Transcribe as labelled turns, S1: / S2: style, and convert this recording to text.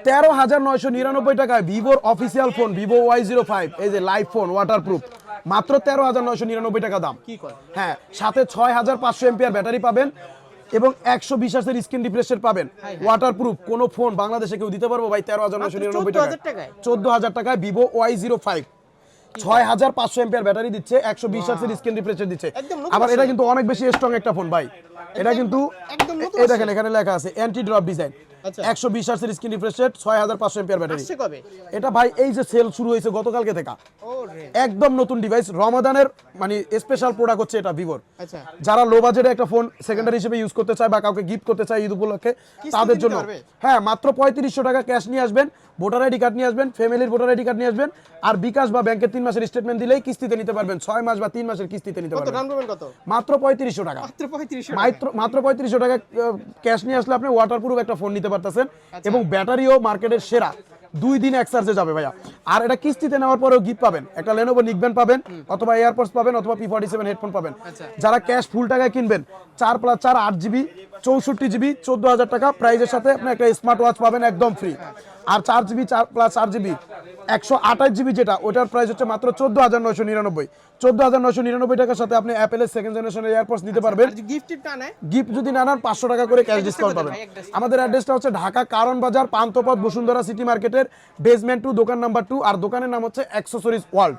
S1: 13,999 টাকায় ভিভোর official phone Vivo Y05, এই যে লাইভ ফোন ওয়াটারপ্রুফ, মাত্র 13,999 টাকা দাম।
S2: কি কয়?
S1: হ্যাঁ, সাথে 6,500 এমপিআর ব্যাটারি পাবেন এবং 120 হার্টজের স্ক্রিন রিফ্রেশ পাবেন। ওয়াটারপ্রুফ কোন ফোন বাংলাদেশে কেউ দিতে পারবো ভাই 13,999 টাকায়? 14,000 টাকায় ভিভো Y05, 6,500 এমপিআর ব্যাটারি দিচ্ছে, 120 হার্টজের স্ক্রিন রিফ্রেশ দিচ্ছে। আবার এটা কিন্তু অনেক বেশি স্ট্রং একটা ফোন ভাই। এটা কিন্তু এই দেখেন এখানে লেখা আছে অ্যান্টি ড্রপ ডিজাইন, 120 হার্টজের screen refresh rate, 6,500 MPR battery. এটা ভাই এই যে সেল শুরু হয়েছে গতকালকে থেকে, একদম নতুন ডিভাইস, রমাদানের মানে স্পেশাল প্রোডাক্ট হচ্ছে এটা ভিভোর। যারা লো বাজেটে একটা ফোন সেকেন্ডারি হিসেবে ইউজ করতে চায় বা কাউকে গিফট করতে চায় ঈদ উপলক্ষে, তাদের জন্য। হ্যাঁ, মাত্র 3500 টাকা ক্যাশ নিয়ে আসবেন, ভোটার আইডি কার্ড নিয়ে আসবেন, ফ্যামিলির ভোটার আইডি কার্ড নিয়ে আসবেন, আর বিকাশ বা ব্যাংকের 3 মাসের স্টেটমেন্ট দিলেই কিস্তিতে নিতে পারবেন, 6 মাস বা 3 মাসের কিস্তিতে নিতে পারবেন। মাত্র 3500 টাকা, মাত্র 3500 টাকা ক্যাশ নিয়ে আসলে আপনি ওয়াটারপ্রুফ একটা ফোন নিতে পারতেছেন এবং ব্যাটারিও মার্কেটের সেরা, 2 দিন এক চার্জে যাবে ভাইয়া। আর এটা কিস্তিতে নেওয়ার পরেও গিফট পাবেন, একটা লেনোভো নিকব্যান্ড পাবেন, অথবা এয়ারপডস পাবেন, অথবা P47 হেডফোন পাবেন। যারা ক্যাশ ফুল টাকায় কিনবেন, 4+4 8GB 64GB 14,000 টাকা প্রাইজের সাথে আপনি একটা স্মার্ট ওয়াচ পাবেন একদম ফ্রি। আর 4GB 4+4GB 128GB যেটা, ওটার প্রাইস হচ্ছে মাত্র 14,999। 14,999 টাকার সাথে আপনি অ্যাপেলের সেকেন্ড জেনারেশনের এয়ারপডস নিতে পারবেন। গিফট যদি না নেন 500 টাকা করে ক্যাশ ডিসকাউন্ট পাবেন। আমাদের অ্যাড্রেসটা হচ্ছে ঢাকা কারণ বাজার, পান্থপথ, বসুন্ধরা সিটি মার্কেটের বেসমেন্ট 2, দোকান নাম্বার 2, আর দোকানের নাম হচ্ছে অ্যাক্সেসরিজ ওয়ার্ল্ড।